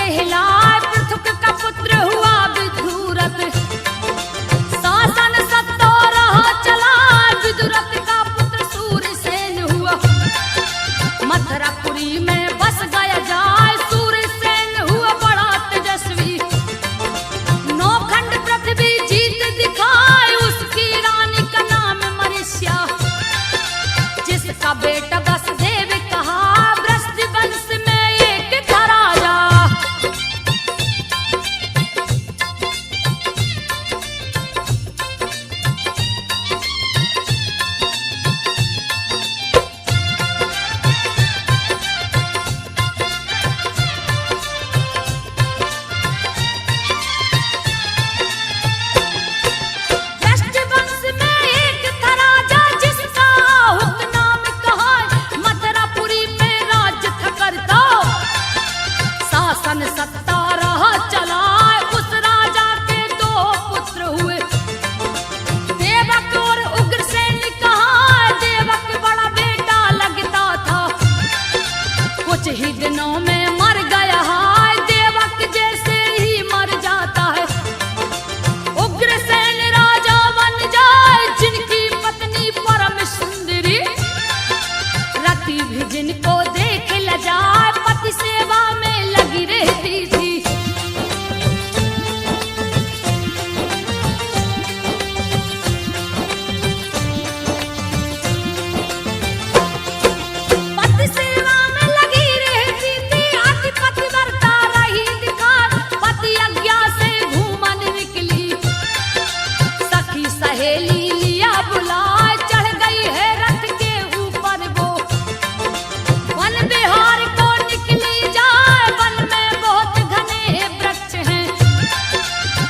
कहलाए पृथुक का पुत्र हुआ विदुरथ। शासन सत्ता रहा चला विदुरथ का पुत्र सूरसेन हुआ। मथुरापुरी में बस गया जाए सूरसेन हुआ बड़ा तेजस्वी। नौखंड पृथ्वी जीत दिखाए उसकी रानी का नाम मरीस्या। जिसका बेटा वसुदेव कहा वृष्टि वंश में एक था राजा। वृष्टि वंश में एक था राजा जिसका हुक नाम कहा मथुरापुरी पे राज्य था करता। शासन सत्ता रहा चला उस राजा के दो पुत्र हुए। देवक और उग्रसेन कहा देवक बड़ा बेटा लगता था। कुछ ही दिनों में मर गया है देवक जैसे ही मर जाता है। उग्रसेन राजा बन जाए जिनकी पत्नी परम सुंदरी। रति भी जिनको देख ल जाए पति सेवा में लगी रहती थी। पति सेवा में लगी रहती थी अति पतिव्रता रही दिखार। पति आज्ञा से घूमन निकली सखी सहेली लिया बुलाए। चढ़ गई है रथ के ऊपर वो वन बिहार को निकली जाए। वन में बहुत घने वृक्ष हैं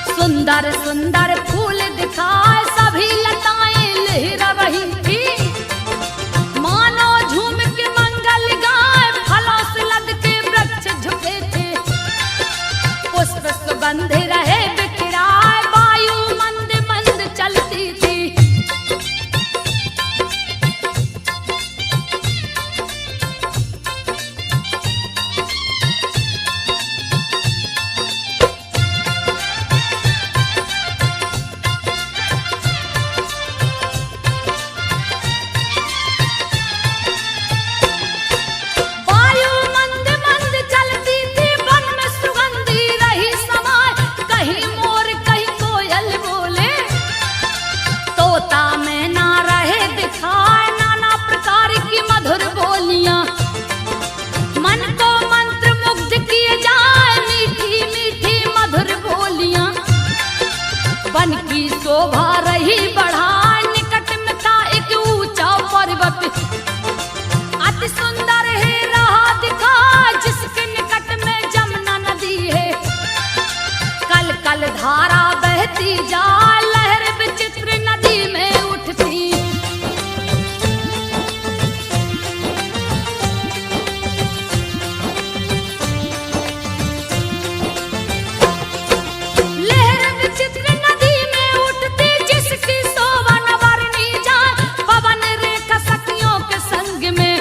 सुंदर सुंदर फूल दिखाए। सभी लताएं लहरा रही थी मानो झूम के मंगल गाए। फलों से लद के वृक्ष झुके थे पुष्प सुगंध रहे बिखराए। वायु मंद मंद चलती थी। वायु मंद मंद चलती थी वन में सुगंधी रही समाए। कहीं मोर कहीं कोयल बोले तोता मैना रहे दिखाए। नाना प्रकार की मधुर बोलियां मन को मंत्र मुग्ध किए जाए। मीठी मीठी मधुर बोलियां वन की शोभा रही बढ़ाए। निकट में था एक ऊंचा पर्वत अति सुंदर है रहा दिखा। जिसके निकट में जमुना नदी है कल कल धारा बहती जा। लहर विचित्र नदी में उठती। लहर विचित्र नदी में उठती जिसकी शोभा न वर्णी जाए। पवन रेखा सखियों के संग में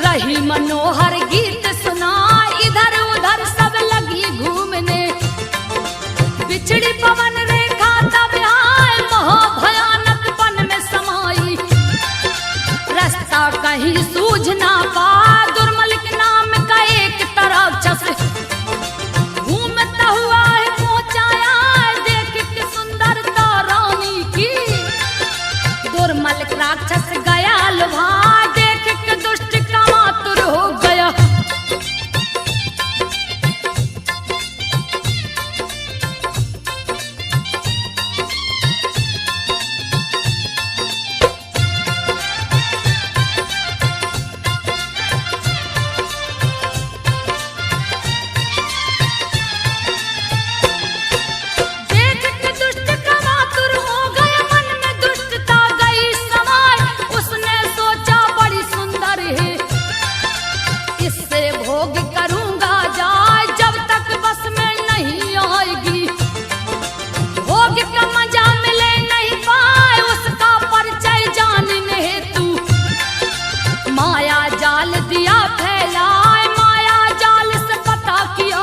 रही मनोहर गीत सुना। इधर उधर सब लगी घूमने बिछड़ी पवन रेखा तब आए। महाभयानक वन में समाई रास्ता कहीं सूझ ना पा। दुर्मलिक नाम का एक राक्षस घूमता हुआ है पहुंचाया। देख के सुंदरता रानी की दुर्मलिक राक्षस गया लुभा। देख के दुष्ट कामातुर हो गया। जाल दिया फैलाए, माया जाल से पता किया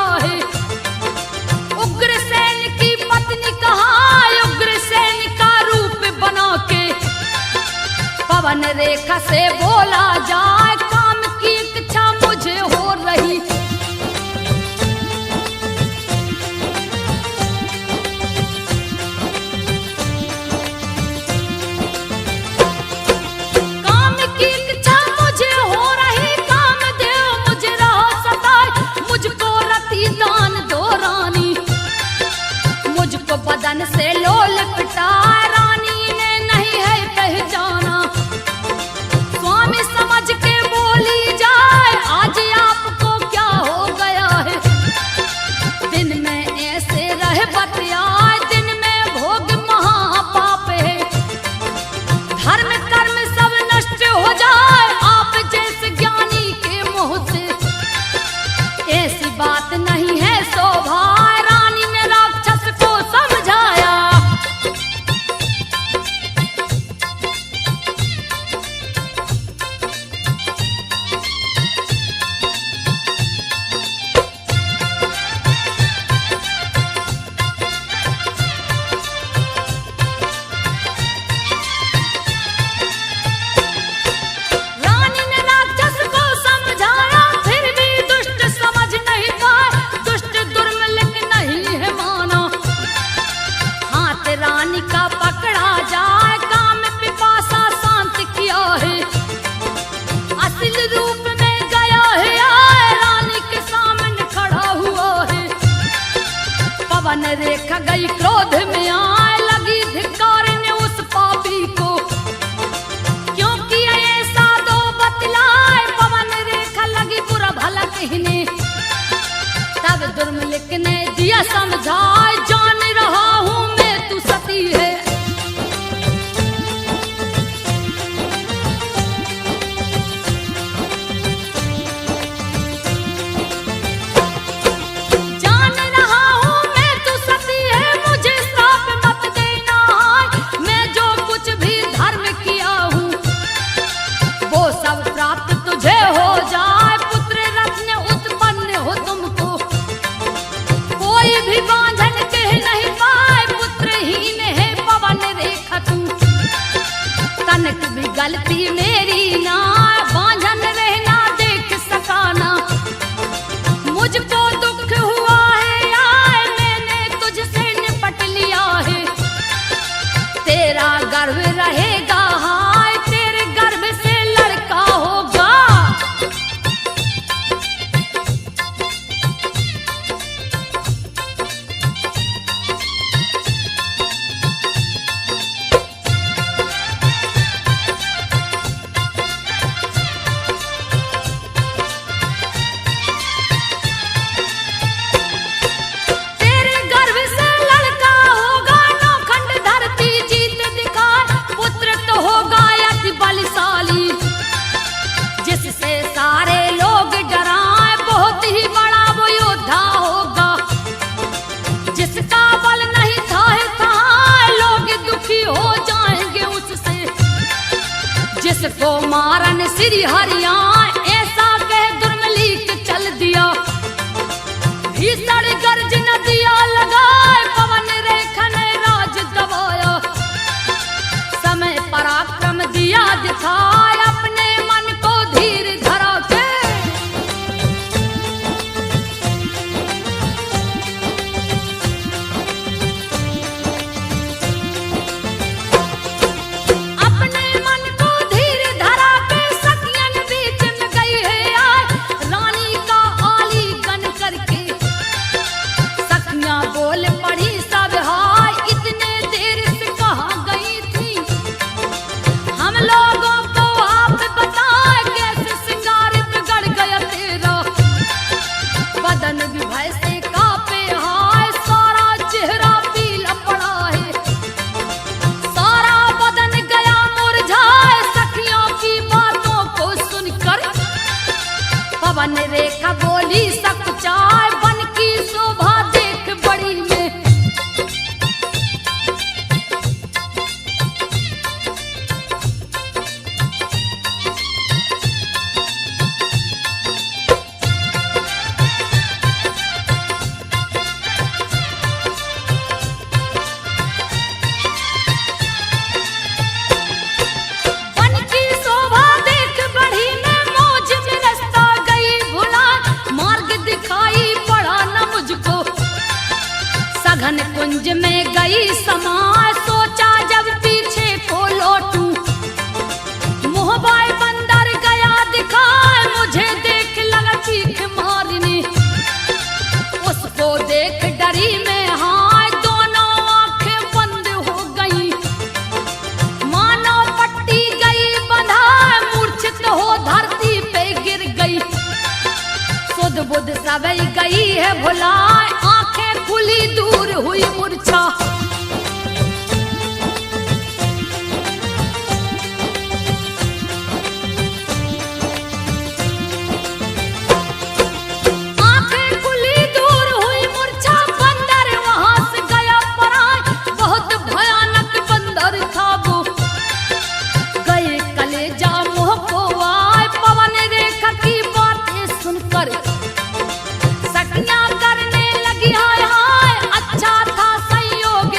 गई क्रोध में आए लगी धिक्कारने उस पापी को, क्योंकि ऐसा दो बतलाए पवन रेखा लगी बुरा भला कहने। तब दुर्मलिक ने दिया समझाए जान रहा हूं मैं तू सती है। गलती मेरी ना बांझन रहना देख सकाना, मुझको दुख हुआ है आए मैंने तुझसे निपट लिया है। तेरा गर्व रहेगा हाय तेरे गर्भ से लड़का होगा। जिसको मारन श्री हरिया ऐसा कह दुर्मलिक चल दिया। भीषण गर्ज नदिया लगाए पवन रेखा ने राज दबाया। समय पराक्रम दिया दिखाए अपने मन को धीर धरा के। पवन रेखा बोली सकुचाए बन की शोभा देख बड़ी में। घन कुंज में गई समा सोचा जब पीछे को लौटूं। मोहबाई बंदर गया दिखाए मुझे देख लगा चीख मारने। उसको देख डरी में हाय दोनों आंखें बंद हो गई। मानो पट्टी गई बंधा मूर्छित हो धरती पे गिर गई। सुध बुध सब गई है भुलाए आंखें खुली दूर हुई मूर्छा। आंखें खुली दूर हुई मूर्छा बंदर वहां से गया पराए। बहुत भयानक बंदर था वो गए कलेजा मुंह को आए। पवन रेखा की बातें सुनकर सखियां करने लगी हाय हाय। अच्छा था संयोग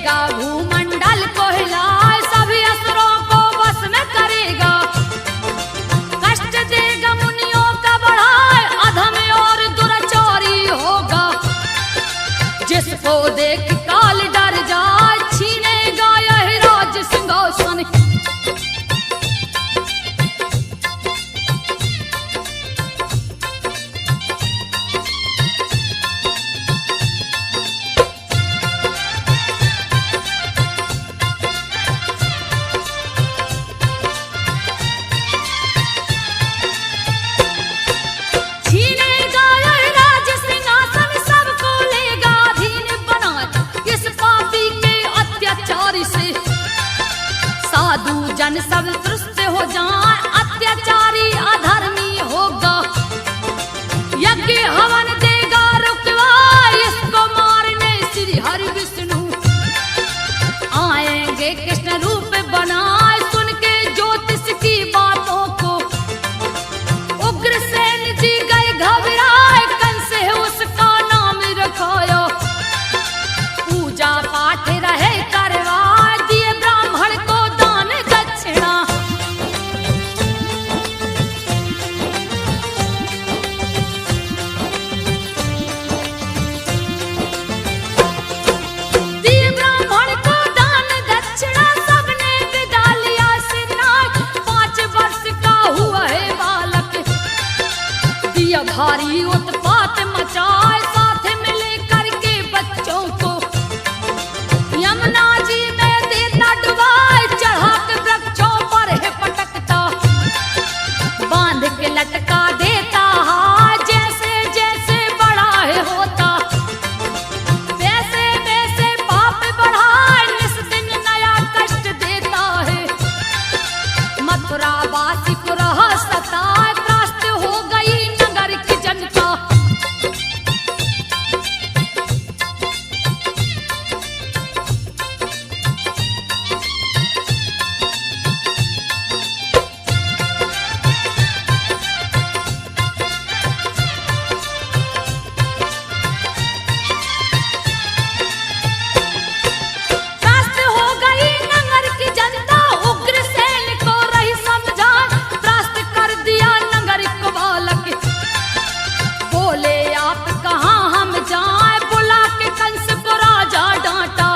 देगा भूमंडल को हिलाए, सभी असुरों को बस में करेगा। कष्ट देगा मुनियों का बढ़ाए, अधम और दुराचारी होगा। जिसको देख काल डर जाए, छीनेगा यह राज सिंहासन। साधु जन सब तृष्ट हो जाए, अत्याचारी अधर्मी होगा। यज्ञ हवन देगा रुकवाए, इसको मारने श्री हरि विष्णु आएंगे। कृष्ण रूप बनाए, सुन के ज्योतिष की बातों को उग्रसेन जी गए घबराए। कंस है उसका नाम रखाया, पूजा पाठ रहे करवाए, दिए ब्राह्मण को दान दक्षिणा। दिए ब्राह्मण को दान दक्षिणा, सबने विदा लिया सिरनाथ। 5 वर्ष का हुआ है बालक, दिया भारी उत्पात मचाए, साथ मिले करके बच्चों को यमुना जी में देता डुबाए। चढ़ा के वृक्षों पर है पटकता, बांध के लटका देता हाय। जैसे जैसे बड़ा है होता, वैसे वैसे पाप बढ़ाए। निस दिन नया कष्ट देता है, मथुरा वासी को रहा सताए। त्रस्त हो गई नगर की जनता, त्रस्त हो गई नगर की जनता। उग्रसेन को रही समझाए, त्रस्त कर दिया नगर को बालक। बोले आप कहाँ हम जाएं, बुला के कंस को राजा डांटा।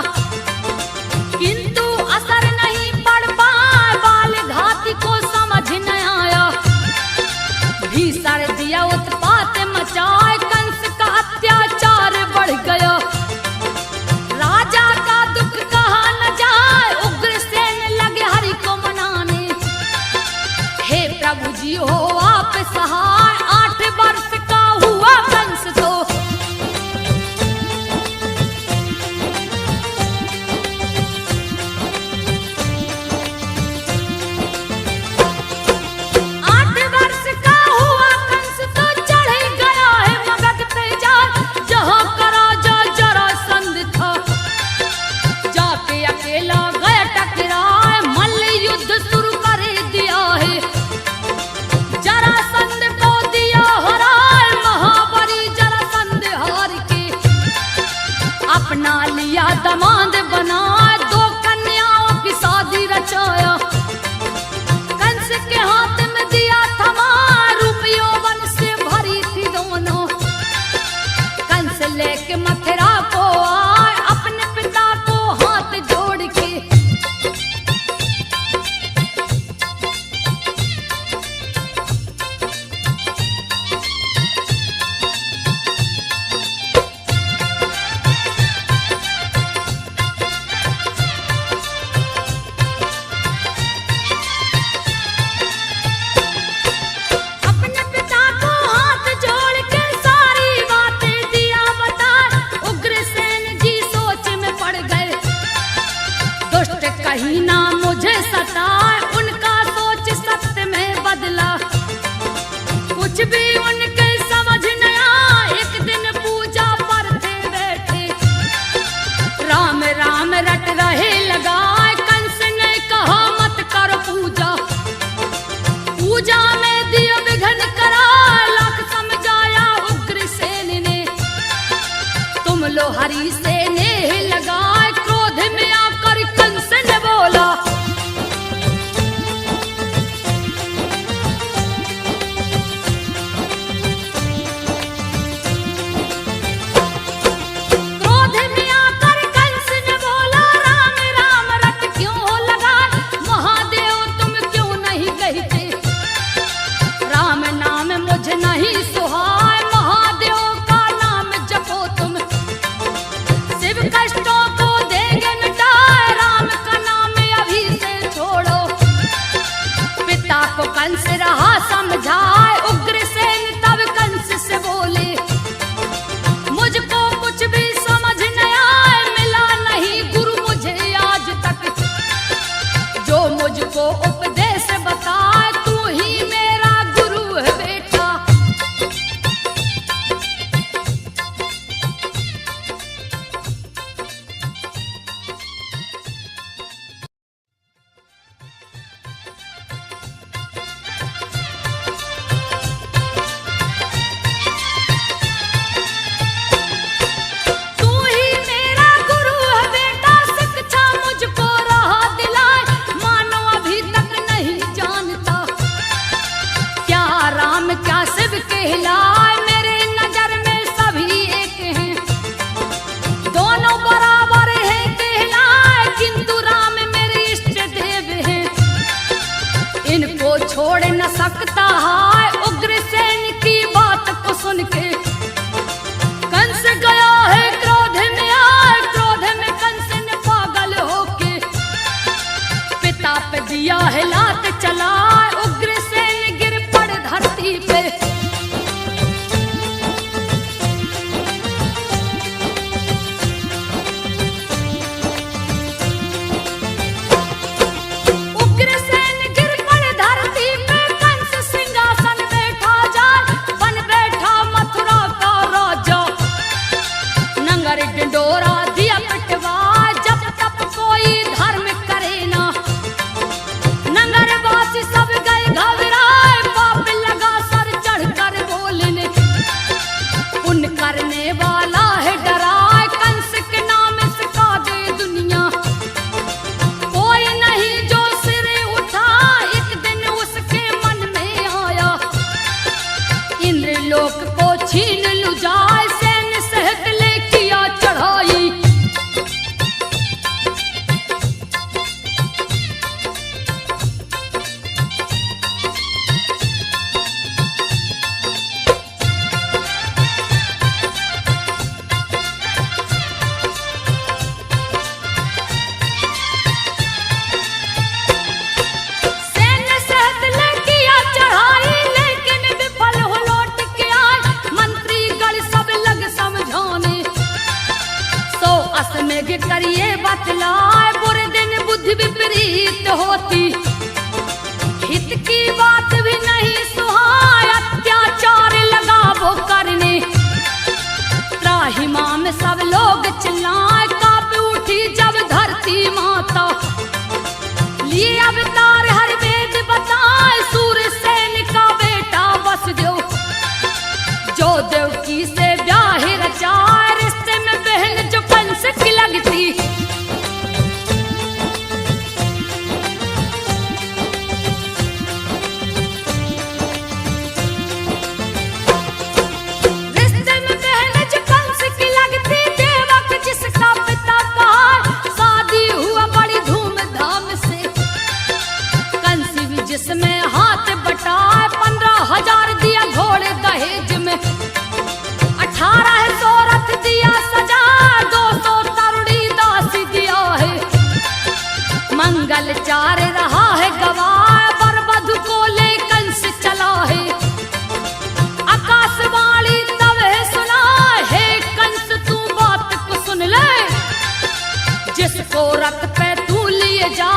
किंतु असर नहीं पड़ पाए, बाल घाती को समझ न आया। भीषण दिया उत्पात मचाए, कंस का अत्याचार बढ़ गया। राजा का दुख कहा न जाए, उग्रसेन लगे हरि को मनाने। हे प्रभु जी हो आप सहाय, 8 वर्ष का हुआ कंस तो। आठ वर्ष का हुआ कंस तो, चढ़ गया है मगध पे जाए। जहाँ का राजा जरासंध था, जाके अकेला गया टकराए। मल्ल युद्ध शुरू कर दिया है, जरासंध को दिया हराए। महाबली जरासंध हार के अपना लिया दमाद बनाए। 2 कन्याओं की शादी रचाया, कंस के हाथ में दिया थमा। रूप यौवन से भरी थी दोनों, कंस लेके मथुरा को आए। अपने पिता को हाथ जोड़ के अपने पिता को हाथ जोड़ के सारी बातें दिया बताए। उग्रसेन जी सोच में पड़ गए, दुष्ट कहीं ना मुझे सताए। उनका सोच सत्य में बदला, कुछ भी उनके समझ न आया। एक दिन पूजा पर थे बैठे, राम राम रट रहे लगाए। कंस ने कहा मत करो पूजा, पूजा में दिया विघ्न करा। लाख समझाया उग्रसेन ने, तुम लो हरि से नेह लगाए। क्रोध में मुझको उपदेश बताए, तू ही मेरा गुरु है बेटा। तू ही मेरा गुरु है बेटा, शिक्षा मुझको राह दिलाए, मानो अभी तक नहीं जानता क्या राम क्या शिव कहलाए। मेरे नजर में सभी एक हैं, दोनों बराबर हैं कहलाए, किंतु राम मेरे इष्ट देव हैं, इनको छोड़ न सकता है। उग्रसेन की बात को सुन के कंस गया है क्रोध में आए, क्रोध में कंस ने पागल होके पिता पे दिया है लात चलाए। उग्रसेन गिर पड़ धरती पे, उग्रसेन गिर पड़ धरती पे, कंस सिंहासन बैठा जाए, बन बैठा मथुरा का राजा, नंगर डिंडोरा दिया पिटवा, जब तब कोई धर्म करे ना, नगरवासी सब गए घबराए, पाप लगा सर चढ़कर बोलने, पुण्य करने वाला है डराए, कंस के नाम सिखा दे दुनिया, कोई नहीं जो सिर उठा। एक दिन उसके मन में आया, इंद्रलोक को छीन लूं जाए, सैन्य सहित ले किया चढ़ाई। सैन्य सहित ले किया चढ़ाई, लेकिन विफल हो लौट के आए, मंत्री गण सब लग समझाने, 100 अश्वमेघ करिए बतलाए, बुरे दिन बुद्धि विपरीत होती, हित की बात भी नहीं सुहाए, अत्याचार लगा वो करने, त्राहिमाम में सब लोग चिल्लाए, कांप उठी जब धरती माता, लिए अवतार हर वेद बताए, सूरसेन का बेटा वसुदेव, जो देवकी से ब्याह रचाए, रिश्ते में बहन जो कंस की लगती, रिश्ते में बहन जो कंस की लगती, देवक जिसका पिता कहा, शादी हुआ बड़ी धूमधाम से, कंस भी जिसमें हाथ बटाए, 15,000 दिया घोड़े दहेज में, 1800 रथ दिया सजा, 200 तरुणी दासी दिया है, मंगल चार रहा है गवाह, वर वधु को ले कंस चला है, आकाशवाणी तब है सुना है, कंस तू बात को सुन ले, जिसको रथ पे तू लिए जा,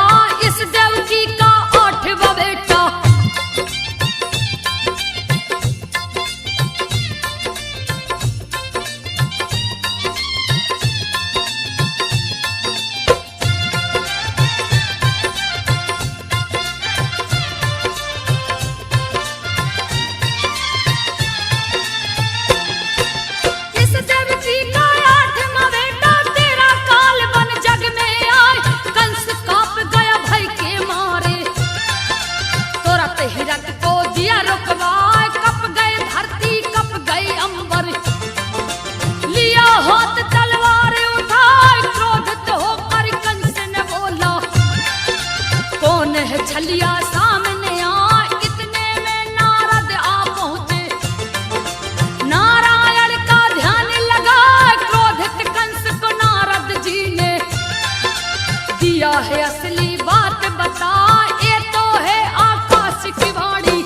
इस देवकी का 8वां बेटा। इस देवकी का 8वां बेटा, तेरा काल बन जग में आए, कंस कांप गया भय के मारे, तुरंत हिरक को दिया रुकवाए, कप गए धरती कप गए अंबर, लिया हाथ तलवार उठाए, क्रोधित होकर कंस ने बोला, कौन है छलिया सामने आ, इतने में नारद आ पहुंचे, नारायण का ध्यान लगा, क्रोधित कंस को नारद जी ने दिया है असली बात बता, ये तो है आकाश की वाणी।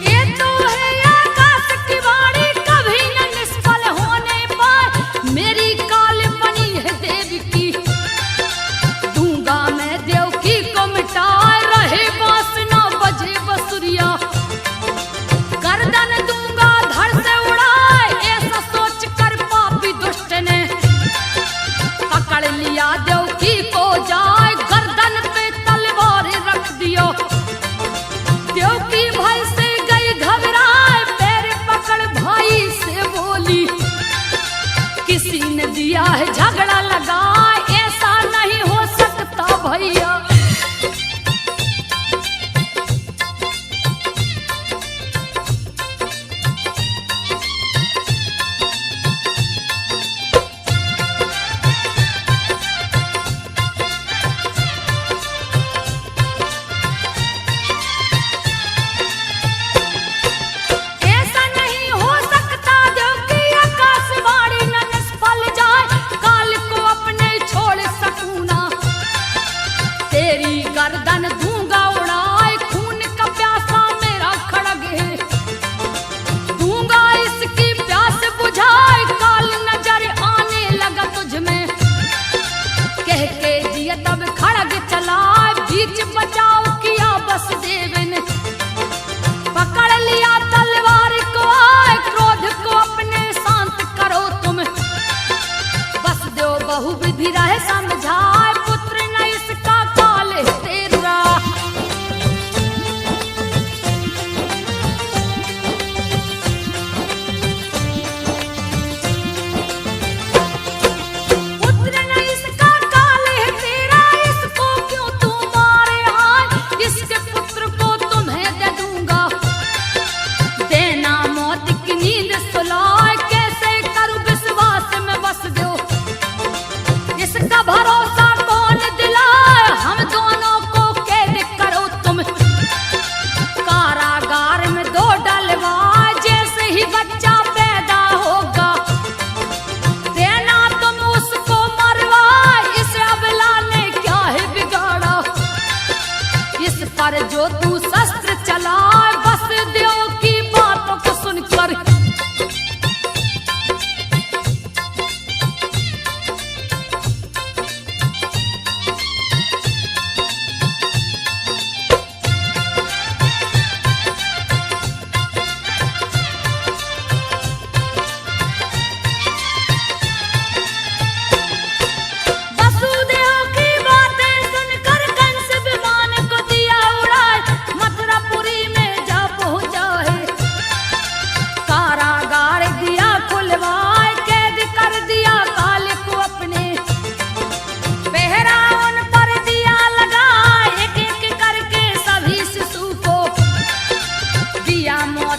ये तो है आकाश की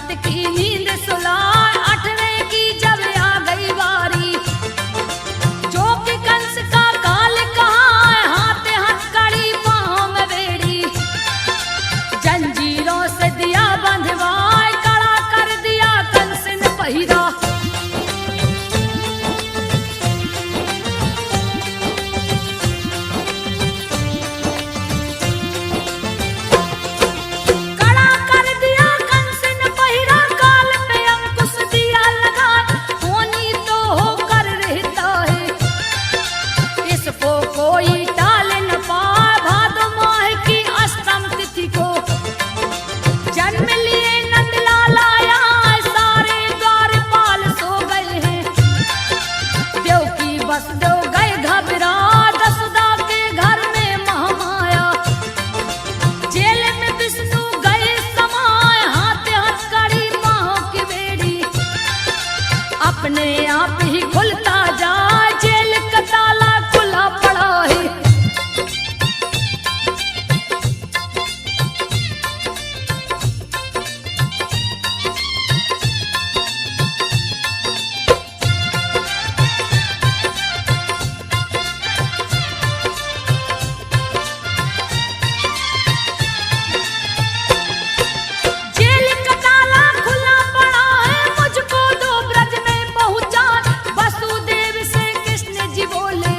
रात की नींद सुलाए, 8वें की जब आ गई बारी, जो कि कंस का काल कहाँ है, हाथ हथकड़ी पाँव में बेड़ी, जंजीरों से दिया बंधवाए, कड़ा कर दिया कंस ने पहिरा। अपने आप ही खुलता जाए, जेल का ताला खुला पड़ा है। जेल का ताला खुला पड़ा है, मुझको दो ब्रज में पहुंचा। वसुदेव से कृष्ण जी बोले,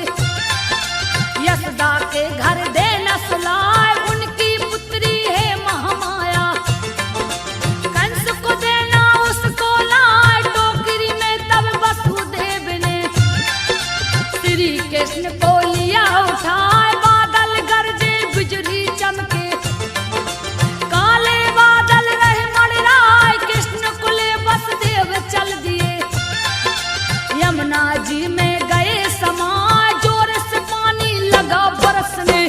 यशोदा के घर दे न सुलाए, उनकी पुत्री है महामाया। कंस को देना उसको लाए, टोकरी में तब वसुदेव ने श्री कृष्ण को लिया उठाए। बादल गरजे बिजली चमके, काले बादल रहे मड़राए, कृष्ण को ले वसुदेव चल दिए। यमुना जी में गए समाए, जोर से पानी लगा बरसने।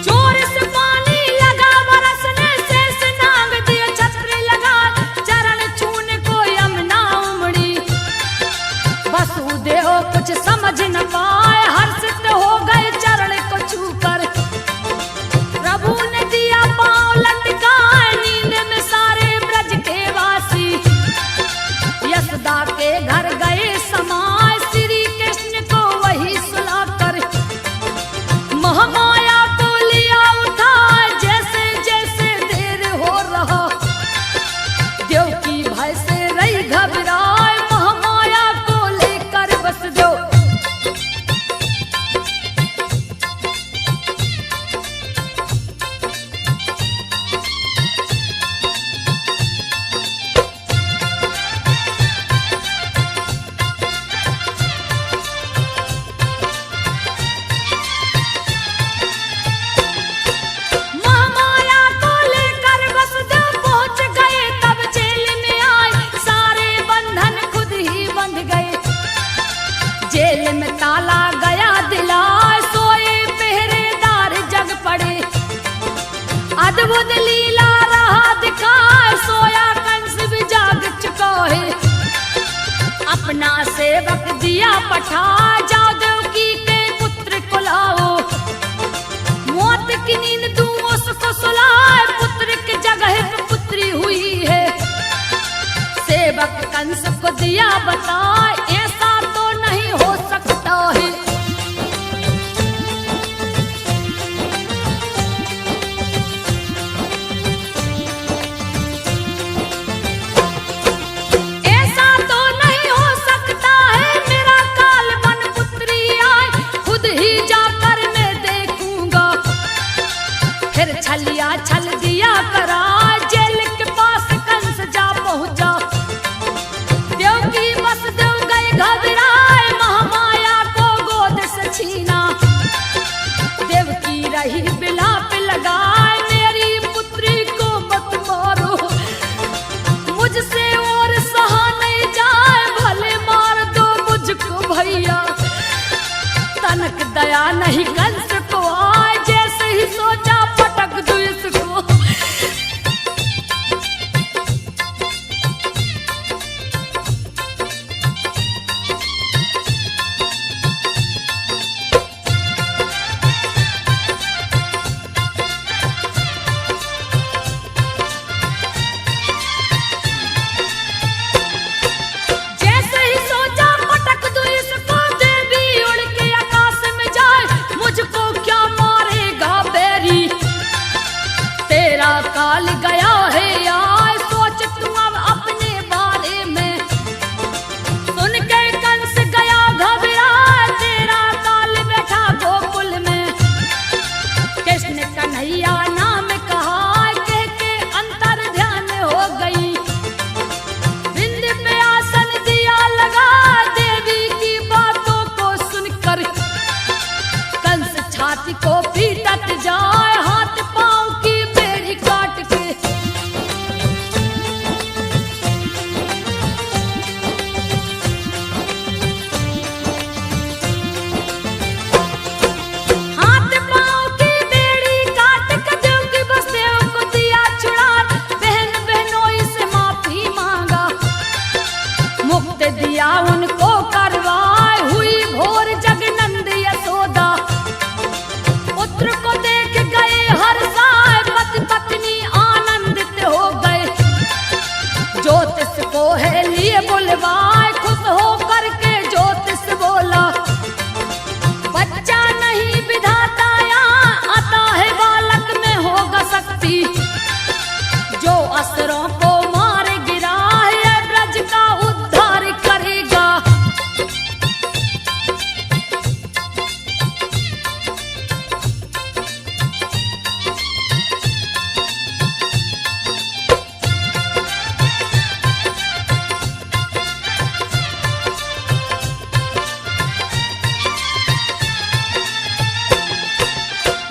जोर से पानी लगा बरसने, शेषनाग दिए छत्र लगा, चरण छूने को यमुना उमड़ी। वसुदेव कुछ समझ न पाए, हर्षित हो गए चरण को छूकर। प्रभु ने दिया पांव लटकाए, नींद में सारे ब्रज के वासी। यशोदा के घर गए समाए, श्री कृष्ण को वही सुलाकर। महामाया को लिया उठाए, जैसे जैसे देर हो रहा, देवकी भय से रही घबराए, महामाया को लेकर वसुदेव। महामाया को लेकर वसुदेव पहुंच गए, तब जेल में आए, सारे बंधन खुद ही बंध गए। जेल में ताला गया दिलाए, सोए पहरेदार जग पड़े। अद्भुत लीला रहा दिखाए, सोया कंस भी जाग चुका है। अपना सेवक दिया पठा, जाओ देवकी के पुत्र को लाओ। मौत की नींद दूं उसको सुलाए, पुत्र की जगह पे पुत्री हुई है। सेवक कंस को दिया बताए, ऐसा तो नहीं हो सकता है। ऐसा तो नहीं हो सकता है, मेरा काल बन पुत्री आए, खुद ही जाकर मैं देखूंगा। फिर छलिया छल दिया करा, जेल के पास कंस जा पहुंचा। देवकी वसुदेव गए घबराए, महामाया को गोद से छीना। देवकी रही बिलाप लगाए, मेरी पुत्री को मत मारो, मुझसे और सहा नहीं जाए, भले मार दो मुझको भैया। तनक दया नहीं कंस को आए, जैसे ही सोचा पटक दो इसको। छाती को पीटत जाए हाथ पांव की बेड़ी काट के। हाथ पांव की बेड़ी काट के देव की बसदेव को दिया छुड़ा, बहन बहनोई से माफी मांगा, मुक्त दिया उनको करवाए, हुई भोर जगनंद यशोदा। पुत्र को देख गए हर्षाए, पति पत्नी आनंदित हो गए, ज्योतिष को है लिए बुलवाए, खुश हो करके ज्योतिष बोला, बच्चा नहीं विधाता यहाँ आता है, बालक में होगा शक्ति, जो असुरों को मार गिरा है ब्रज का उद्धार करेगा।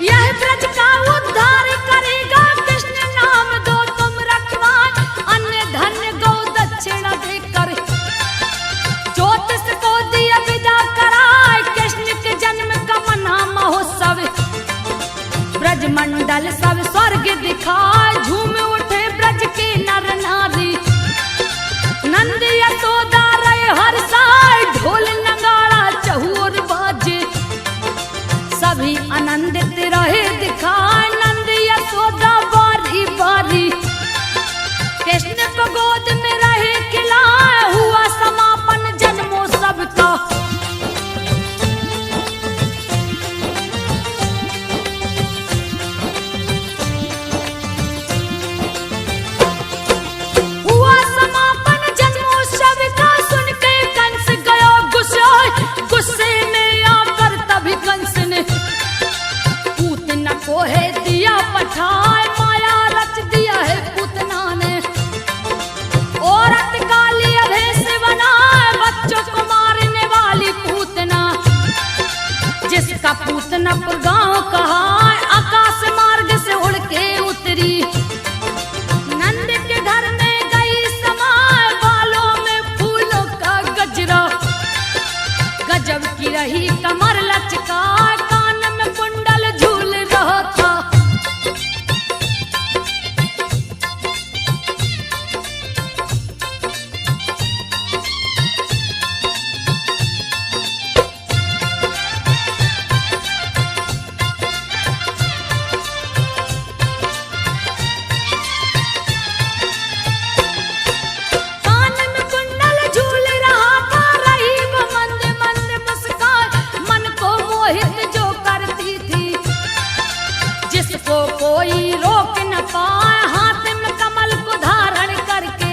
यह ब्रज का उद्धार करेगा, कृष्ण नाम दो तुम रखवाए, अन्य धन्य गौ दक्षिणा देकर, ज्योतिष को दिया विदा कराए, कृष्ण के जन्म का मना महोत्सव, ब्रज मंडल सब स्वर्ग दिखाए, झूम उठे ब्रज के नर नारी, नंद यशोदा रहे हर्षाए, ढोल नगाड़ा चहुर बाजे, सभी आनंदित रहे दिखाए, नंद यशोदा बारी बारी, कृष्ण को गोद में रहे खिलाए, हुआ समापन जन्मोत्सव का। हुआ समापन जन्मोत्सव का, सुन के कंस गयो गुस्साए, गुस्से में आकर तभी कंस ने पूतना को है दिया पठाए, माया रच दिया है पूतना ने, औरत काली अभेश बनाए, बच्चों को मारने वाली पूतना, जिसका पूतनापुर गांव कहा, आकाश मार्ग से उड़ के उतरी, नंद के घर में गई समाए, बालों में फूलों का गजरा, गजब की रही कमर लचका, कान में कुंडल झूल रहा था। कान में कुंडल झूल रहा था, रही वो मंद मंद मुस्कान, मन को मोहित जो करती थी, जिसको कोई रोक न पाए, हाथ में कमल को धारण करके,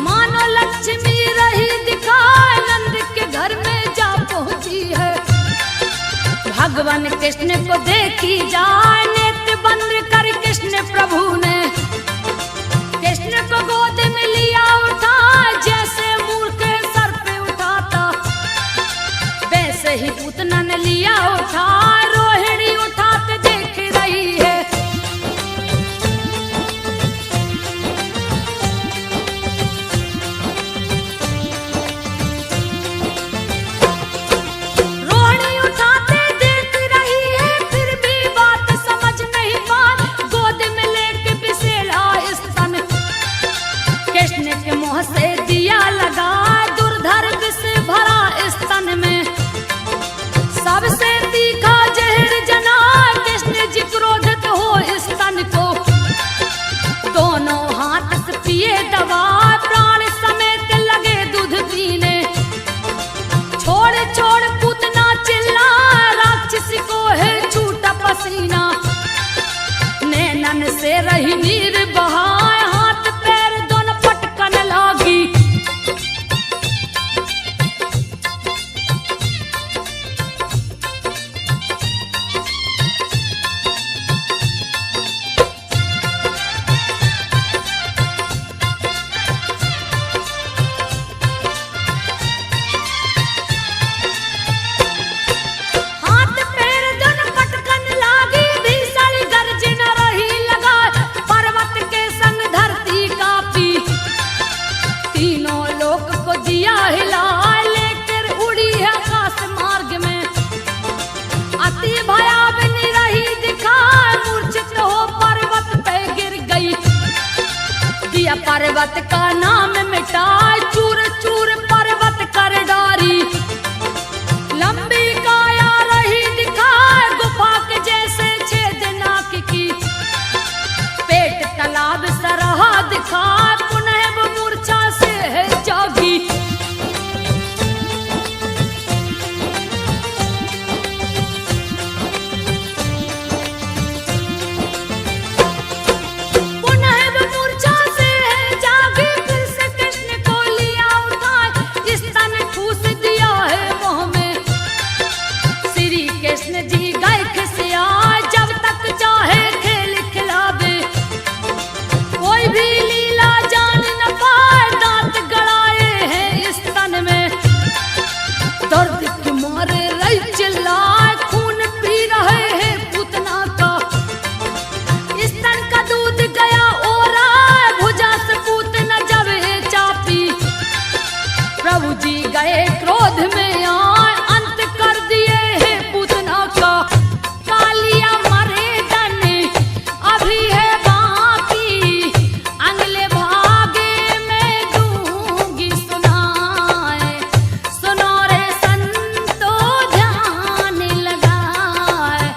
मानो लक्ष्मी रही दिखाए, नंद के घर में जा पहुंची है, भगवान कृष्ण को देखी जाए, नेत्र बंद कर कृष्ण प्रभु ने, कृष्ण को गोद में लिया उठा, जैसे मूर्ख सर पे उठाता, वैसे ही पूतना ने लिया उठा, रोहिणी उठाते देख रही है। रोहिणी उठाते देख रही है, फिर भी बात समझ नहीं पाई, गोद में लेके बिसेला स्तन, कृष्ण के मुंह से दिया लगा, दुर्धर विष भरा स्तन में, सबसे तीखा जहर जना, कृष्ण जी क्रोधित हो स्तन को, दोनों हाथ से पिए दवा, प्राण समेत लगे दूध पीने, छोड़ छोड़ पूतना चिल्ला, राक्षसी को है छूटा पसीना, नैनन से रही नीर बहाए, हाथ पैर दोनों पटकन लागी, हाथ पैर दोनों पर्वत का नाम मिटाए, चूर चूर पर्वत कर डारी। लंबी काया रही दिखाए, गुफा के जैसे छेद नाक की। पेट तालाब सरहा दिखाए, पुनः वो मूर्छा से है जागी। गए क्रोध में आए, अंत कर दिए है पूतना का। कालिया मरे डने अभी है बाकी, अगले भागे में दूंगी सुनाए। सुनो रे संतो ध्यान लगाए,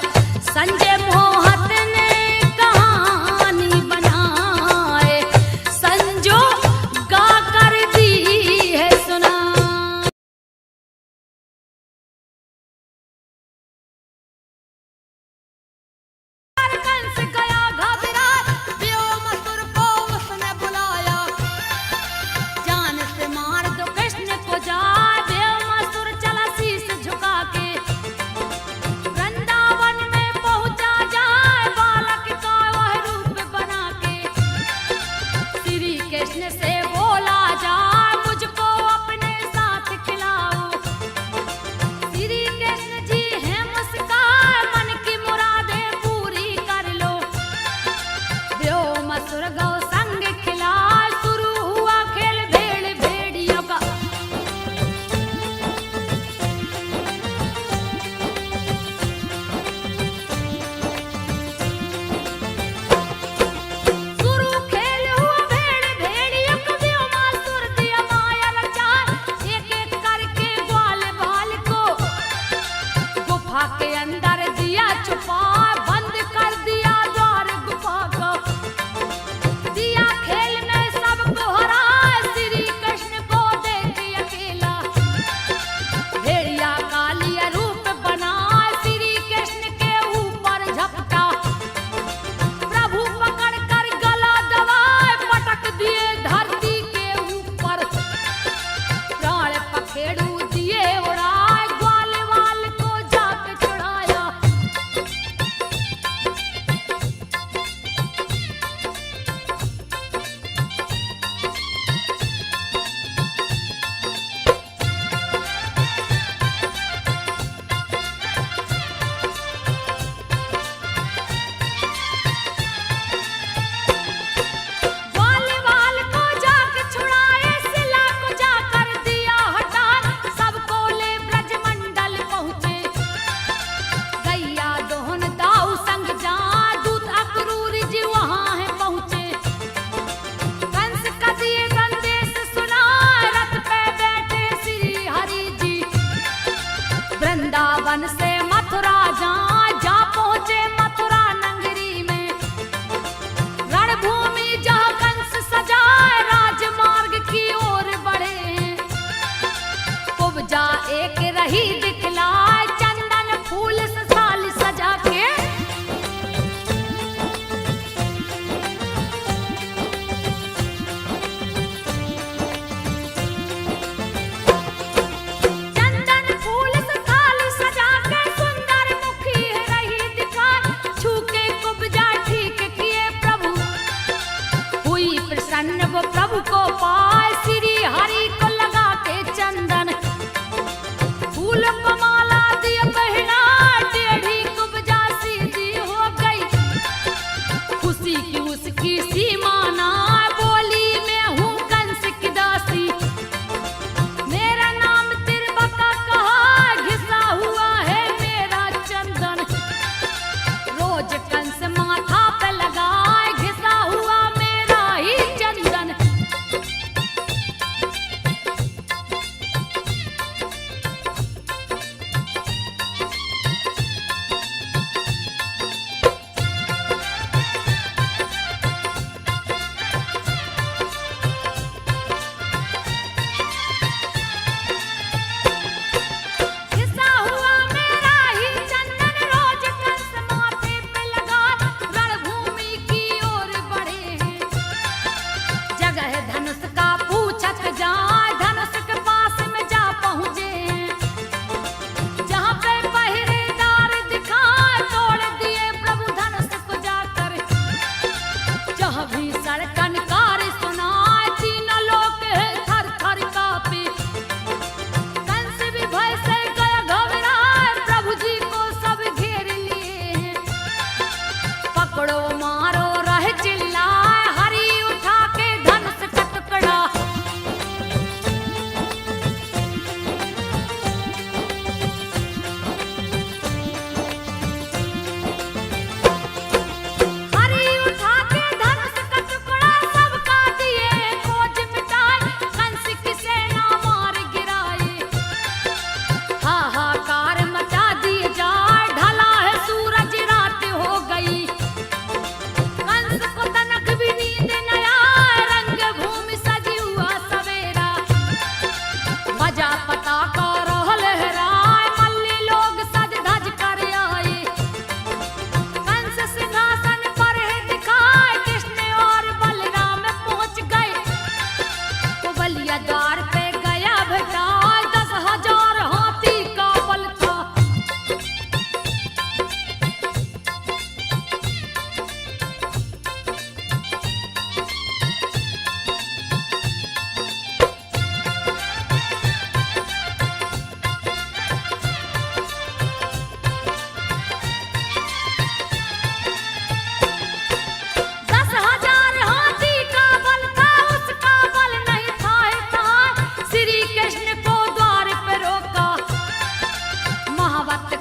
संजय मोहत ने कहानी बनाए। संजो गा कर दी है सुना। कंस गया घबरा, व्योमासुर को उसने बुलाया। जान से मार दो कृष्ण को जाए, व्योमासुर चला शीश झुका के। वृंदावन में पहुंचा जाए, बालक का वह रूप बना के। श्री कृष्ण से बोला जाए, मुझको अपने साथ खिलाओ। श्री कृष्ण जी है मुस्कान, मन की मुरादें पूरी कर लो। व्योमासुर गौ संग खिला, शुरू हुआ खेल भेड़ भेड़ियों का। शुरू खेल हुआ भेड़ भेड़ियों का, व्योमासुर दिया माया रचाए। एक एक करके ग्वाल बाल को गुफा के अंदर दिया छुपा, बंद कर दिया द्वार गुफा का। दिया खेल में सबको हराए, श्री कृष्ण को देख अकेला। भेड़िया कालिया रूप बनाए, श्री कृष्ण के ऊपर झपटा। प्रभु पकड़ कर गला दबाए, पटक दिए धरती के ऊपर। प्राण पखेड़ू दिए उड़ाए, ग्वाल वाल को जाके छुड़ाया। ग्वाल वाल को जाके छुड़ाए, शिला को जाकर दिया हटा। सबको ले ब्रजमंडल पहुँचे, गैया दोहन दाऊ संग जा। दूत अक्रूर जी वहाँ है पहुँचे। कंस का दिए संदेश सुना, रथ पे बैठे श्री हरि जी। वृंदावन से मथुरा जा पहुँचे मथुरा नगरी में। रणभूमि जहाँ कंस सजाए, राजमार्ग की ओर बढ़े। उपजा एक रही दिखलाए, चंदन फूल से साल सजा के। चंदन फूल से थाली सजा के, सुंदर मुखी रही दिखाए। छू के कुब्जा ठीक किए प्रभु, हुई प्रसन्न वो प्रभु को पाए। श्री हरि को लगा के चंदन, फूल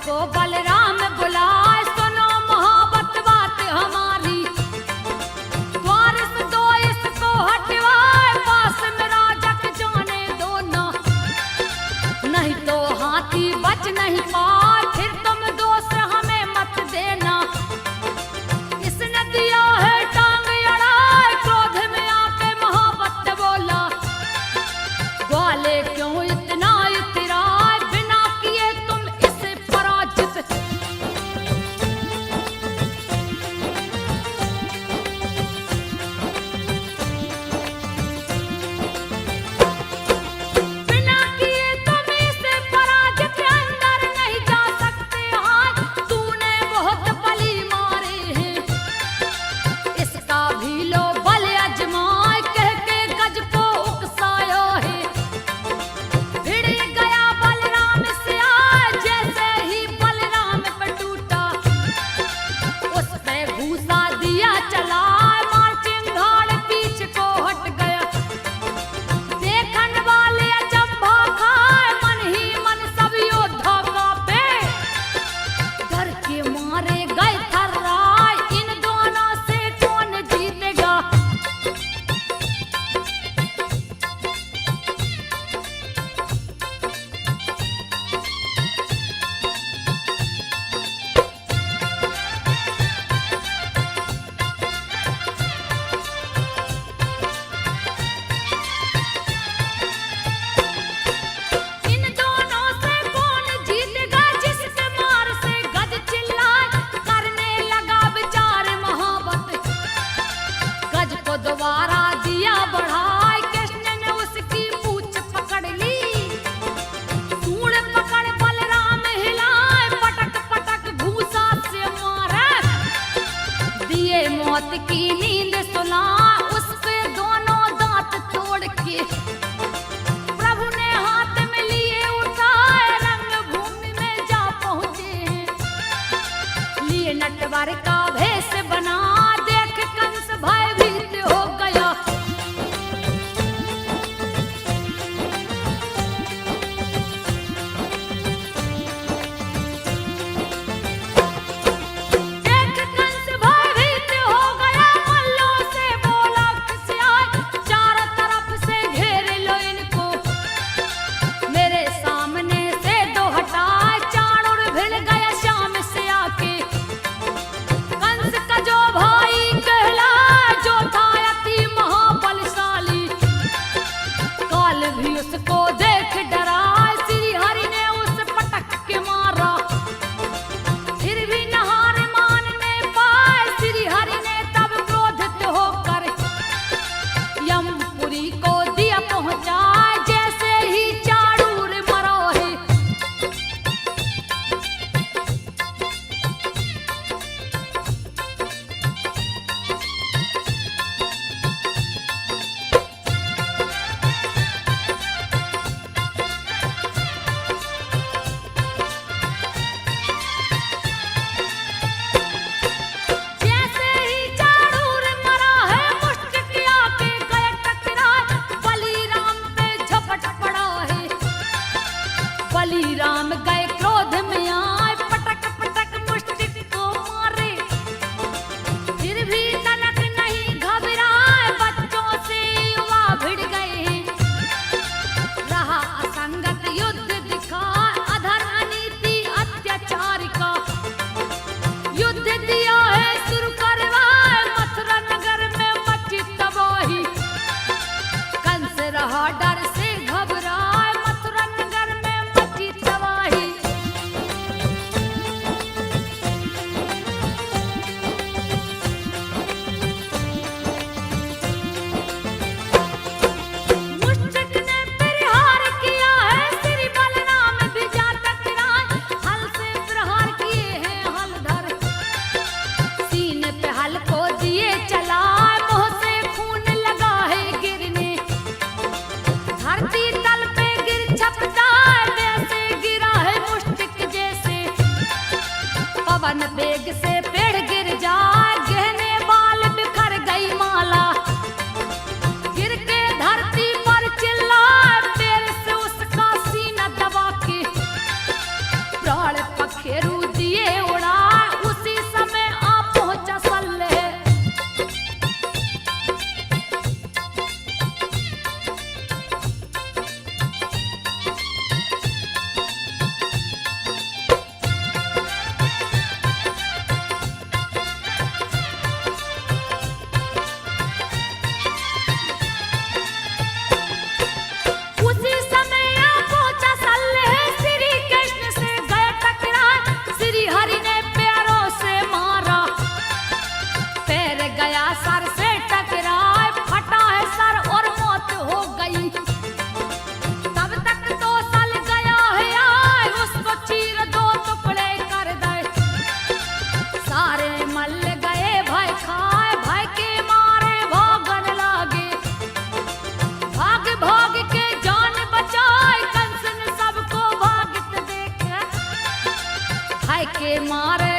को बलराम बुलाए, सुनो मोहब्बत बात हमारी, द्वार से दो इसको हटवाए, पास में राजा के जाने दो ना, नहीं तो हाथी बच नहीं पाए, फिर तुम दोस्त हमें मत देना। इसने दिया है टांग अड़ाए, क्रोध में आके मोहब्बत बोला, ग्वाले क्यों इतना इतराए, बिना किए तुम इसे पराजित। बिना किए तुम इसे पराजित, अंदर नहीं जा सकते हाय, तूने बहुत बली मारे हैं, इसका भी लो बल अजमाए, कह के गज को उकसाया है। भिड़ गया बलराम से आए, जैसे ही बलराम पे टूटा, उस पे घूसा दिया चला, मार चिंगाड़ पीछ को हट गया। देखन वाले अचंभा खाए, मन ही मन सब योद्धा कांपे, डर के मारे गए थर्राए, इन दोनों से कौन जीतेगा। इन दोनों से कौन जीतेगा, जिसके मार से गज चिल्लाए, करने लगा विचार मोहब्बत, गज को दोबारा दिया बढ़ाए, कृष्ण ने उसकी पूंछ पकड़ ली, सूंड पकड़ बलराम हिलाए, पटक पटक घूसा से मारे, दिए मौत की नींद सुला, उस पे दोनों दांत तोड़ के, प्रभु ने हाथ में लिए उठाए, रंग भूमि में जा पहुंचे हैं, लिए नटवर का भेष बना, देख कंस भयभीत हो गया। देख कंस भयभीत हो गया, मल्लों से बोला खिसियाए, चारों तरफ से घेर लो इनको, मेरे सामने से दो हटाए, चाणूर भिड़ गया शाम से आके। कंस का जो भाई कहला, जो था अति महाबलशाली, काल भी उसको देख डरा, श्री हरि ने उस पटक के मारा, फिर भी नहार मानने पाए, श्री हरि ने तब क्रोधित होकर यमपुरी को दिया पहुंचाए, जैसे ही चाणूर मरा है। जैसे ही चाणूर मरा है, मुष्टिक आके गए टकराए, बलिराम पे झपट पड़ा है, बलिराम गए क्रोध में आए, पटक पटक मुष्टिक को मारे, फिर भी तनक नहीं घबराए, बच्चों से युवा भिड़ गए, रहा असंगत युद्ध दिखा, अधर अनीति अत्याचार का, युद्ध दिया है शुरू करवाए, मथुरा नगर में मची तबाही, कंस रहा डर से घबराए, मथुरा नगर में मची तबाही। मुष्टिक ने प्रहार किया है, श्री बलराम भी जा टकराए, हल से प्रहार किए हैं हलधर, सीने पे हल को दिए चलाए, मुंह से खून लगा है गिरने, धरती तल पे गिर छपटाए, वैसे गिरा है मुष्टिक जैसे, पवन वेग से पेड़ गिर जाए, गहने बाल बिखर गई माला, गिर के धरती पर चिल्लाए, पैर से उसका सीना दबा के, प्राण पखेरु है के मारे